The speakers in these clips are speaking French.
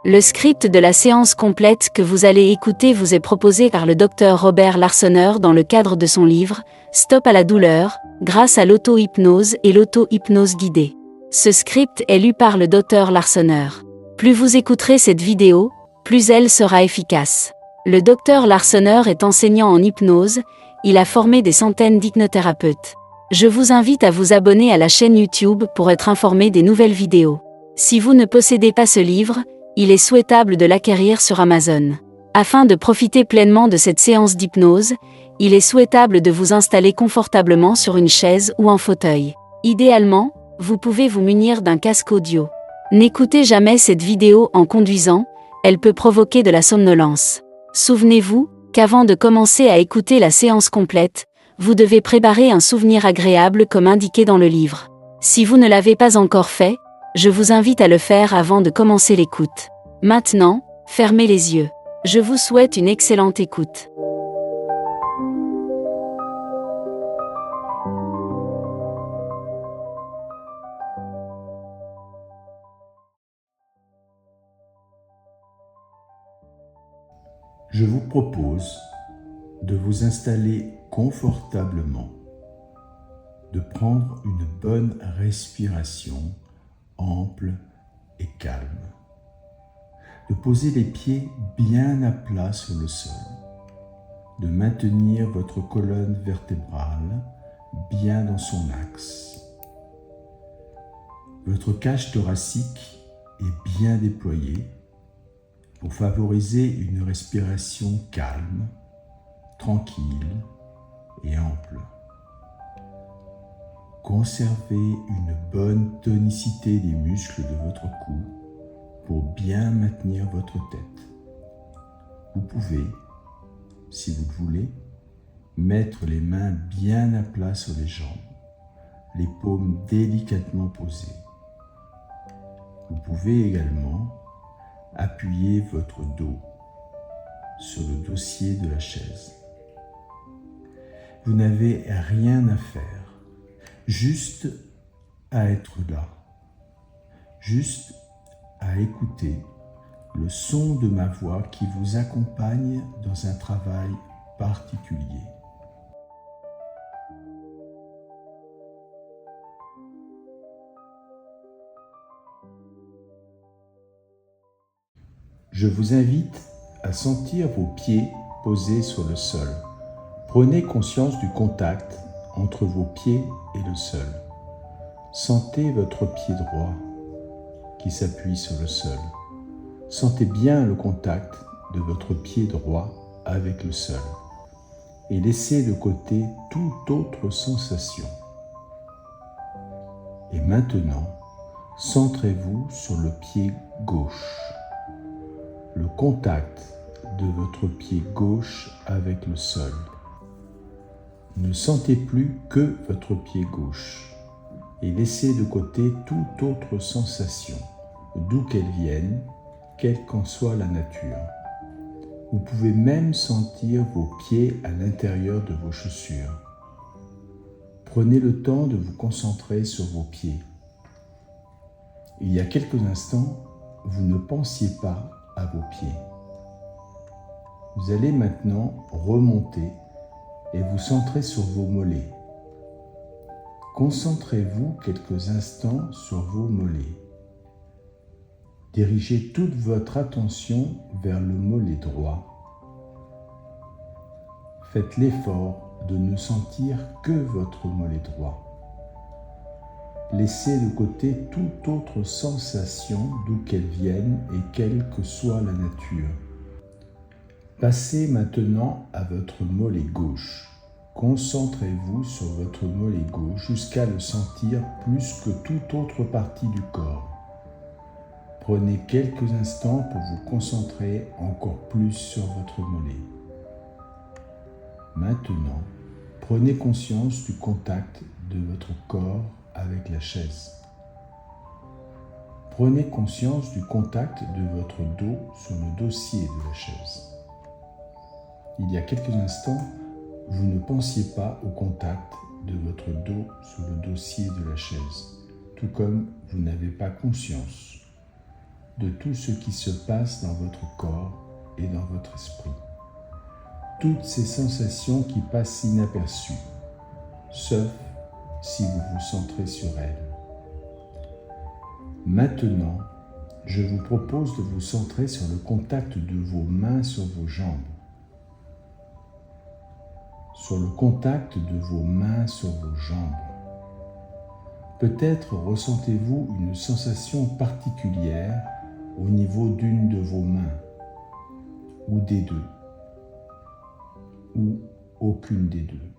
Le script de la séance complète que vous allez écouter vous est proposé par le Dr Robert Larsonneur dans le cadre de son livre « Stop à la douleur » grâce à l'auto-hypnose et l'auto-hypnose guidée. Ce script est lu par le Dr Larsonneur. Plus vous écouterez cette vidéo, plus elle sera efficace. Le Dr Larsonneur est enseignant en hypnose, il a formé des centaines d'hypnothérapeutes. Je vous invite à vous abonner à la chaîne YouTube pour être informé des nouvelles vidéos. Si vous ne possédez pas ce livre, il est souhaitable de l'acquérir sur Amazon. Afin de profiter pleinement de cette séance d'hypnose, il est souhaitable de vous installer confortablement sur une chaise ou un fauteuil. Idéalement, vous pouvez vous munir d'un casque audio. N'écoutez jamais cette vidéo en conduisant, elle peut provoquer de la somnolence. Souvenez-vous qu'avant de commencer à écouter la séance complète, vous devez préparer un souvenir agréable comme indiqué dans le livre. Si vous ne l'avez pas encore fait, je vous invite à le faire avant de commencer l'écoute. Maintenant, fermez les yeux. Je vous souhaite une excellente écoute. Je vous propose de vous installer confortablement, de prendre une bonne respiration ample et calme, de poser les pieds bien à plat sur le sol, de maintenir votre colonne vertébrale bien dans son axe. Votre cage thoracique est bien déployée pour favoriser une respiration calme, tranquille et ample. Conservez une bonne tonicité des muscles de votre cou pour bien maintenir votre tête. Vous pouvez, si vous le voulez, mettre les mains bien à plat sur les jambes, les paumes délicatement posées. Vous pouvez également appuyer votre dos sur le dossier de la chaise. Vous n'avez rien à faire. Juste à être là, juste à écouter le son de ma voix qui vous accompagne dans un travail particulier. Je vous invite à sentir vos pieds posés sur le sol. Prenez conscience du contact entre vos pieds et le sol. Sentez votre pied droit qui s'appuie sur le sol. Sentez bien le contact de votre pied droit avec le sol et laissez de côté toute autre sensation. Et maintenant, centrez-vous sur le pied gauche. Le contact de votre pied gauche avec le sol. Ne sentez plus que votre pied gauche et laissez de côté toute autre sensation, d'où qu'elle vienne, quelle qu'en soit la nature. Vous pouvez même sentir vos pieds à l'intérieur de vos chaussures. Prenez le temps de vous concentrer sur vos pieds. Il y a quelques instants, vous ne pensiez pas à vos pieds. Vous allez maintenant remonter et vous centrer sur vos mollets. Concentrez-vous quelques instants sur vos mollets. Dirigez toute votre attention vers le mollet droit. Faites l'effort de ne sentir que votre mollet droit. Laissez de côté toute autre sensation d'où qu'elle vienne et quelle que soit la nature. Passez maintenant à votre mollet gauche. Concentrez-vous sur votre mollet gauche jusqu'à le sentir plus que toute autre partie du corps. Prenez quelques instants pour vous concentrer encore plus sur votre mollet. Maintenant, prenez conscience du contact de votre corps avec la chaise. Prenez conscience du contact de votre dos sur le dossier de la chaise. Il y a quelques instants, vous ne pensiez pas au contact de votre dos sur le dossier de la chaise. tout comme vous n'avez pas conscience de tout ce qui se passe dans votre corps et dans votre esprit. Toutes ces sensations qui passent inaperçues, sauf si vous vous centrez sur elles. Maintenant, je vous propose de vous centrer sur le contact de vos mains sur vos jambes. Sur le contact de vos mains sur vos jambes. Peut-être ressentez-vous une sensation particulière au niveau d'une de vos mains, ou des deux, ou aucune des deux.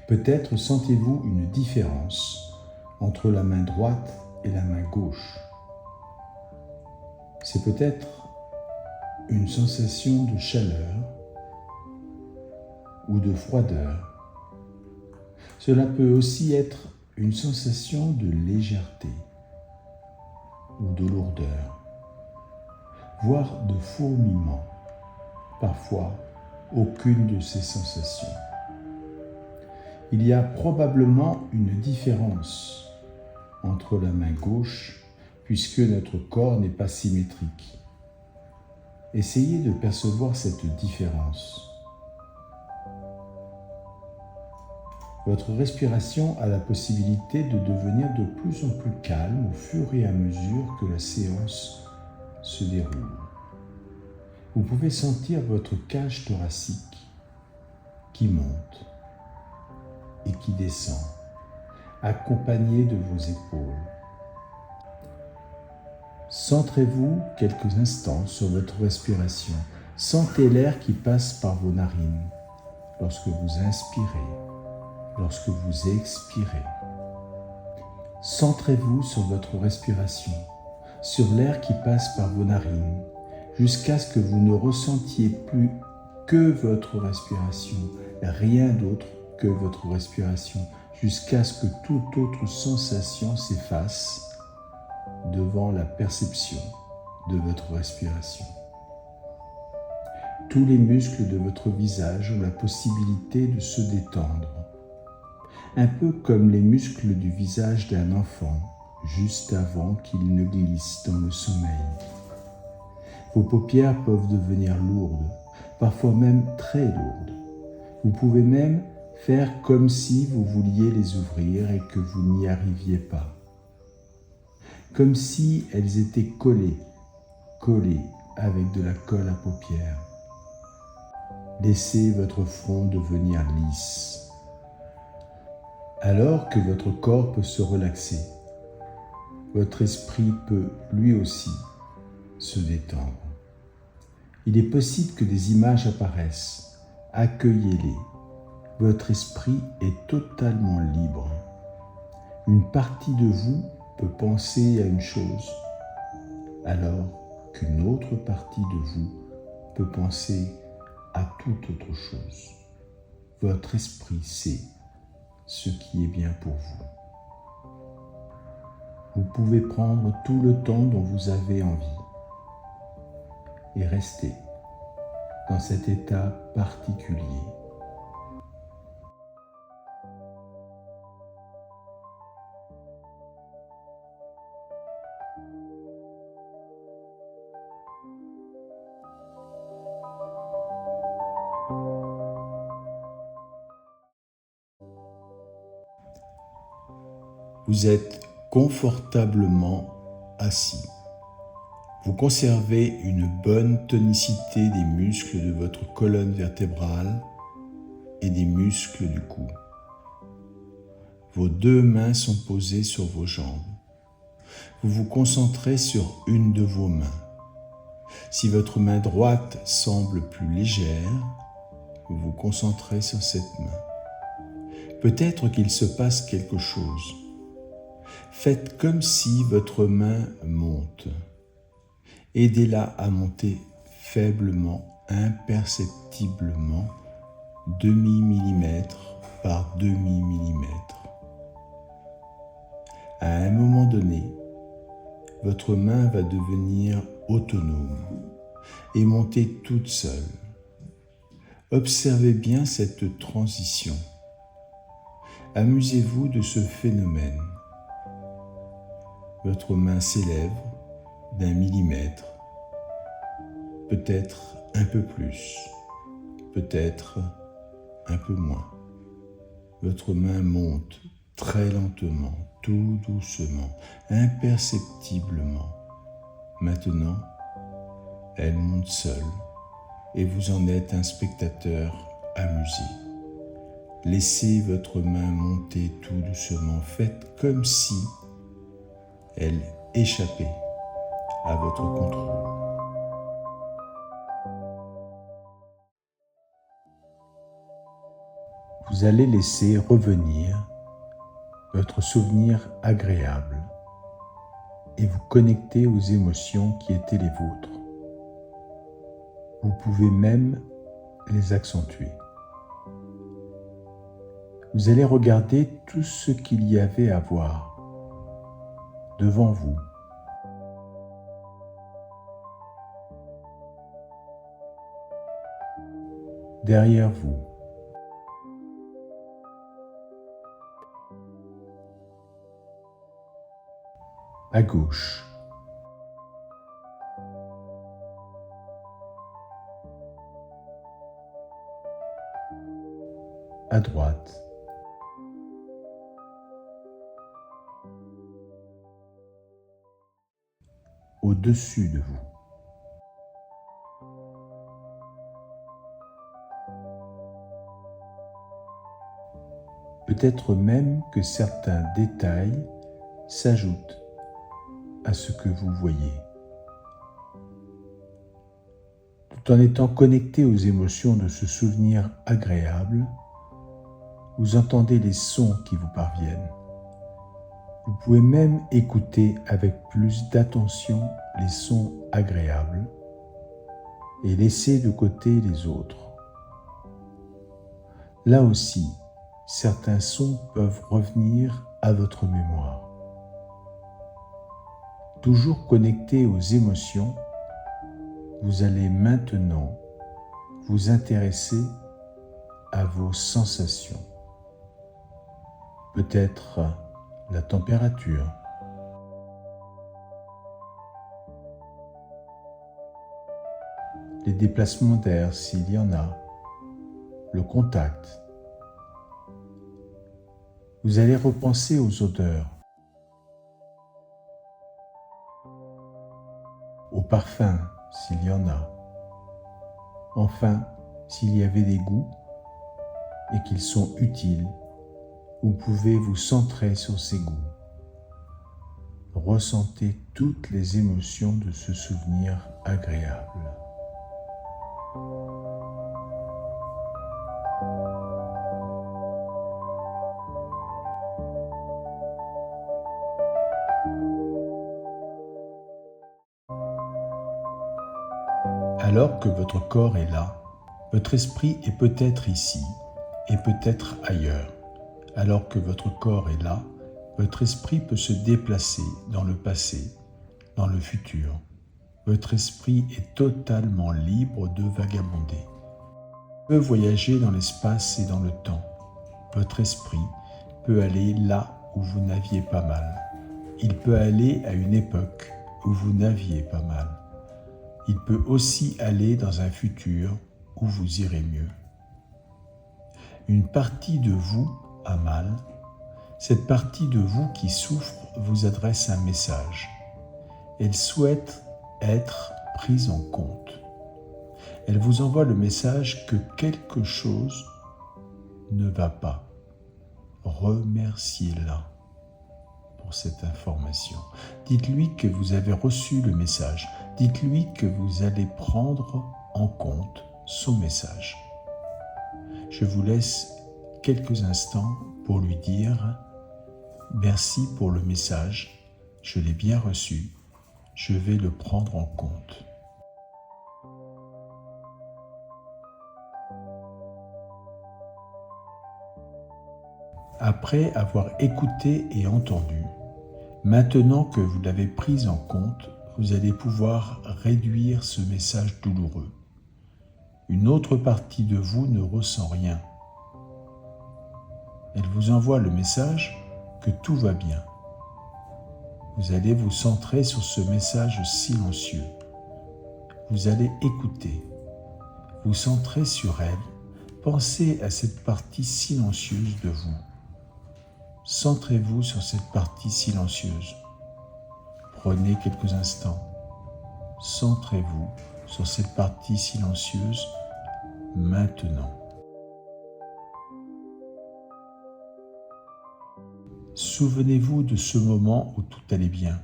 Peut-être sentez-vous une différence entre la main droite et la main gauche. C'est peut-être une sensation de chaleur ou de froideur. Cela peut aussi être une sensation de légèreté ou de lourdeur, voire de fourmillement, parfois aucune de ces sensations. Il y a probablement une différence entre la main gauche, puisque notre corps n'est pas symétrique. Essayez de percevoir cette différence. Votre respiration a la possibilité de devenir de plus en plus calme au fur et à mesure que la séance se déroule. Vous pouvez sentir votre cage thoracique qui monte et qui descend, accompagné de vos épaules. Centrez-vous quelques instants sur votre respiration. Sentez l'air qui passe par vos narines lorsque vous inspirez, lorsque vous expirez. Centrez-vous sur votre respiration, sur l'air qui passe par vos narines, jusqu'à ce que vous ne ressentiez plus que votre respiration, rien d'autre que votre respiration, jusqu'à ce que toute autre sensation s'efface devant la perception de votre respiration. Tous les muscles de votre visage ont la possibilité de se détendre, un peu comme les muscles du visage d'un enfant, juste avant qu'il ne glisse dans le sommeil. Vos paupières peuvent devenir lourdes, parfois même très lourdes. Vous pouvez même faire comme si vous vouliez les ouvrir et que vous n'y arriviez pas. Comme si elles étaient collées avec de la colle à paupières. Laissez votre front devenir lisse. Alors que votre corps peut se relaxer, votre esprit peut lui aussi se détendre. Il est possible que des images apparaissent. Accueillez-les. Votre esprit est totalement libre. Une partie de vous peut penser à une chose, alors qu'une autre partie de vous peut penser à toute autre chose. Votre esprit sait ce qui est bien pour vous. Vous pouvez prendre tout le temps dont vous avez envie et rester dans cet état particulier. Vous êtes confortablement assis. Vous conservez une bonne tonicité des muscles de votre colonne vertébrale et des muscles du cou. Vos deux mains sont posées sur vos jambes. Vous vous concentrez sur une de vos mains. Si votre main droite semble plus légère, vous vous concentrez sur cette main. Peut-être qu'il se passe quelque chose. Faites comme si votre main monte. Aidez-la à monter faiblement, imperceptiblement, demi-millimètre par demi-millimètre. À un moment donné, votre main va devenir autonome et monter toute seule. Observez bien cette transition. Amusez-vous de ce phénomène. Votre main s'élève d'1 millimètre, peut-être un peu plus, peut-être un peu moins. Votre main monte très lentement, tout doucement, imperceptiblement. Maintenant, elle monte seule et vous en êtes un spectateur amusé. Laissez votre main monter tout doucement, faites comme si elle échappait à votre contrôle. Vous allez laisser revenir votre souvenir agréable et vous connecter aux émotions qui étaient les vôtres. Vous pouvez même les accentuer. Vous allez regarder tout ce qu'il y avait à voir devant vous. Derrière vous. À gauche. À droite. Au-dessus de vous. Peut-être même que certains détails s'ajoutent à ce que vous voyez. Tout en étant connecté aux émotions de ce souvenir agréable, vous entendez les sons qui vous parviennent. Vous pouvez même écouter avec plus d'attention les sons agréables et laisser de côté les autres. Là aussi, certains sons peuvent revenir à votre mémoire. Toujours connecté aux émotions, vous allez maintenant vous intéresser à vos sensations. Peut-être la température, les déplacements d'air s'il y en a, le contact. Vous allez repenser aux odeurs, aux parfums s'il y en a. Enfin, s'il y avait des goûts et qu'ils sont utiles, vous pouvez vous centrer sur ces goûts. Ressentez toutes les émotions de ce souvenir agréable. Alors que votre corps est là, votre esprit est peut-être ici et peut-être ailleurs. Alors que votre corps est là, votre esprit peut se déplacer dans le passé, dans le futur. Votre esprit est totalement libre de vagabonder. Il peut voyager dans l'espace et dans le temps. Votre esprit peut aller là où vous n'aviez pas mal. Il peut aller à une époque où vous n'aviez pas mal. Il peut aussi aller dans un futur où vous irez mieux. Une partie de vous a mal. Cette partie de vous qui souffre vous adresse un message. Elle souhaite être prise en compte. Elle vous envoie le message que quelque chose ne va pas. Remerciez-la pour cette information. Dites-lui que vous avez reçu le message. Dites-lui que vous allez prendre en compte son message. Je vous laisse quelques instants pour lui dire « Merci pour le message, je l'ai bien reçu, je vais le prendre en compte. » Après avoir écouté et entendu, maintenant que vous l'avez pris en compte, vous allez pouvoir réduire ce message douloureux. Une autre partie de vous ne ressent rien. Elle vous envoie le message que tout va bien. Vous allez vous centrer sur ce message silencieux. Vous allez écouter, vous centrer sur elle. Pensez à cette partie silencieuse de vous. Centrez-vous sur cette partie silencieuse. Prenez quelques instants. Centrez-vous sur cette partie silencieuse maintenant. Souvenez-vous de ce moment où tout allait bien.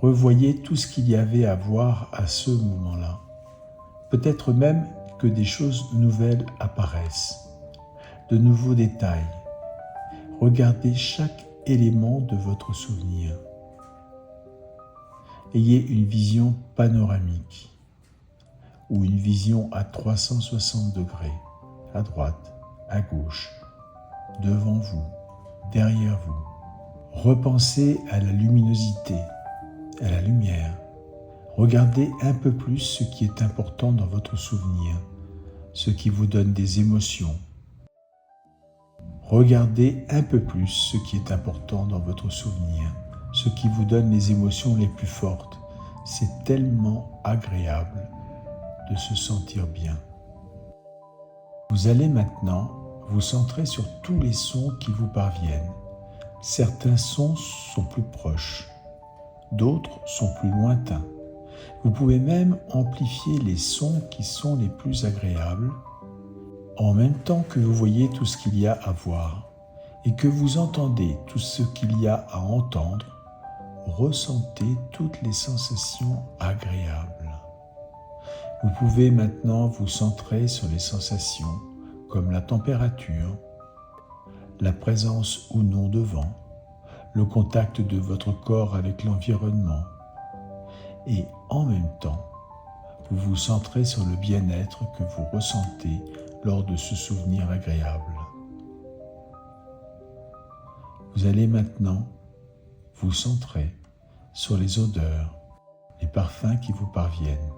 Revoyez tout ce qu'il y avait à voir à ce moment-là. Peut-être même que des choses nouvelles apparaissent, de nouveaux détails. Regardez chaque élément de votre souvenir. Ayez une vision panoramique ou une vision à 360 degrés, à droite, à gauche, devant vous, derrière vous. Repensez à la luminosité, à la lumière. Regardez un peu plus ce qui est important dans votre souvenir, ce qui vous donne des émotions. Regardez un peu plus ce qui est important dans votre souvenir, ce qui vous donne les émotions les plus fortes. C'est tellement agréable de se sentir bien. Vous allez maintenant vous centrer sur tous les sons qui vous parviennent. Certains sons sont plus proches, d'autres sont plus lointains. Vous pouvez même amplifier les sons qui sont les plus agréables en même temps que vous voyez tout ce qu'il y a à voir et que vous entendez tout ce qu'il y a à entendre. Ressentez toutes les sensations agréables. Vous pouvez maintenant vous centrer sur les sensations comme la température, la présence ou non de vent, le contact de votre corps avec l'environnement et en même temps, vous vous centrez sur le bien-être que vous ressentez lors de ce souvenir agréable. Vous allez maintenant vous centrer sur les odeurs, les parfums qui vous parviennent.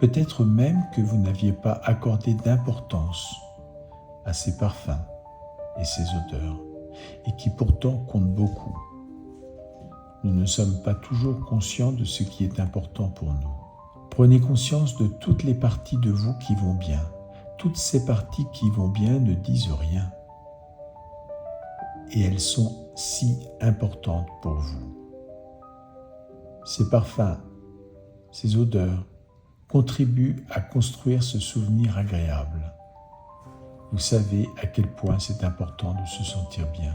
Peut-être même que vous n'aviez pas accordé d'importance à ces parfums et ces odeurs, et qui pourtant comptent beaucoup. Nous ne sommes pas toujours conscients de ce qui est important pour nous. Prenez conscience de toutes les parties de vous qui vont bien. Toutes ces parties qui vont bien ne disent rien. Et elles sont si importantes pour vous. Ces parfums, ces odeurs contribuent à construire ce souvenir agréable. Vous savez à quel point c'est important de se sentir bien.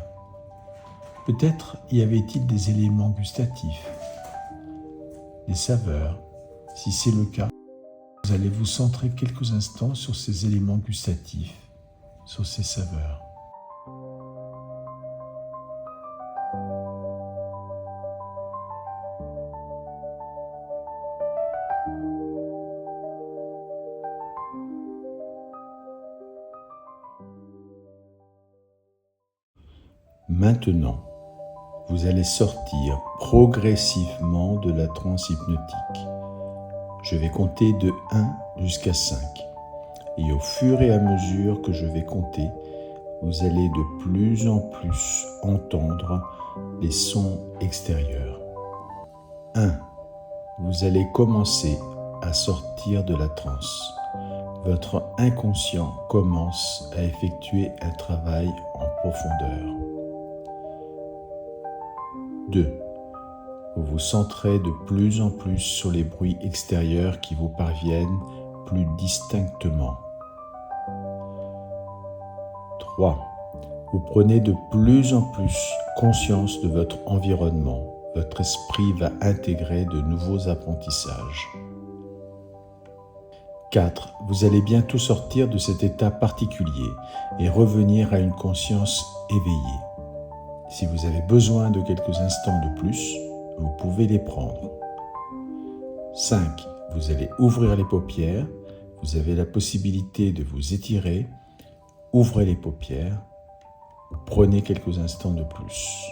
Peut-être y avait-il des éléments gustatifs, des saveurs. Si c'est le cas, vous allez vous centrer quelques instants sur ces éléments gustatifs, sur ces saveurs. Maintenant, vous allez sortir progressivement de la transe hypnotique. Je vais compter de 1 jusqu'à 5. Et au fur et à mesure que je vais compter, vous allez de plus en plus entendre les sons extérieurs. 1. Vous allez commencer à sortir de la transe. Votre inconscient commence à effectuer un travail en profondeur. 2. Vous vous centrez de plus en plus sur les bruits extérieurs qui vous parviennent plus distinctement. 3. Vous prenez de plus en plus conscience de votre environnement. Votre esprit va intégrer de nouveaux apprentissages. 4. Vous allez bientôt sortir de cet état particulier et revenir à une conscience éveillée. Si vous avez besoin de quelques instants de plus, vous pouvez les prendre. 5. Vous allez ouvrir les paupières. Vous avez la possibilité de vous étirer. Ouvrez les paupières. Prenez quelques instants de plus.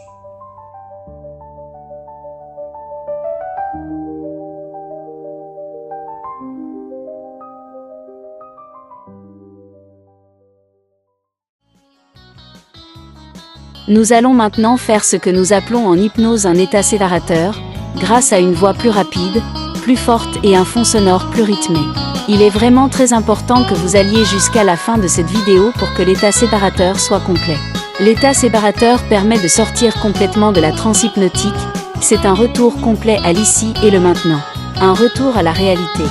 Nous allons maintenant faire ce que nous appelons en hypnose un état séparateur, grâce à une voix plus rapide, plus forte et un fond sonore plus rythmé. Il est vraiment très important que vous alliez jusqu'à la fin de cette vidéo pour que l'état séparateur soit complet. L'état séparateur permet de sortir complètement de la transe hypnotique, c'est un retour complet à l'ici et le maintenant. Un retour à la réalité.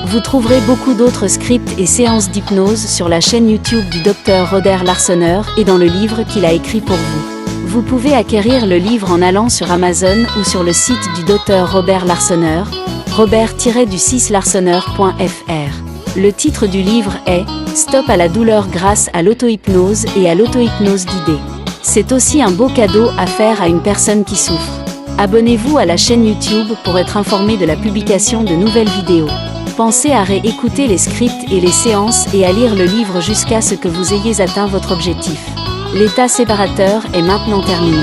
Vous trouverez beaucoup d'autres scripts et séances d'hypnose sur la chaîne YouTube du Dr Robert Larsonneur et dans le livre qu'il a écrit pour vous. Vous pouvez acquérir le livre en allant sur Amazon ou sur le site du Dr Robert Larsonneur, robert-larsonneur.fr. Le titre du livre est « Stop à la douleur grâce à l'auto-hypnose et à l'auto-hypnose guidée ». C'est aussi un beau cadeau à faire à une personne qui souffre. Abonnez-vous à la chaîne YouTube pour être informé de la publication de nouvelles vidéos. Pensez à réécouter les scripts et les séances et à lire le livre jusqu'à ce que vous ayez atteint votre objectif. L'état séparateur est maintenant terminé.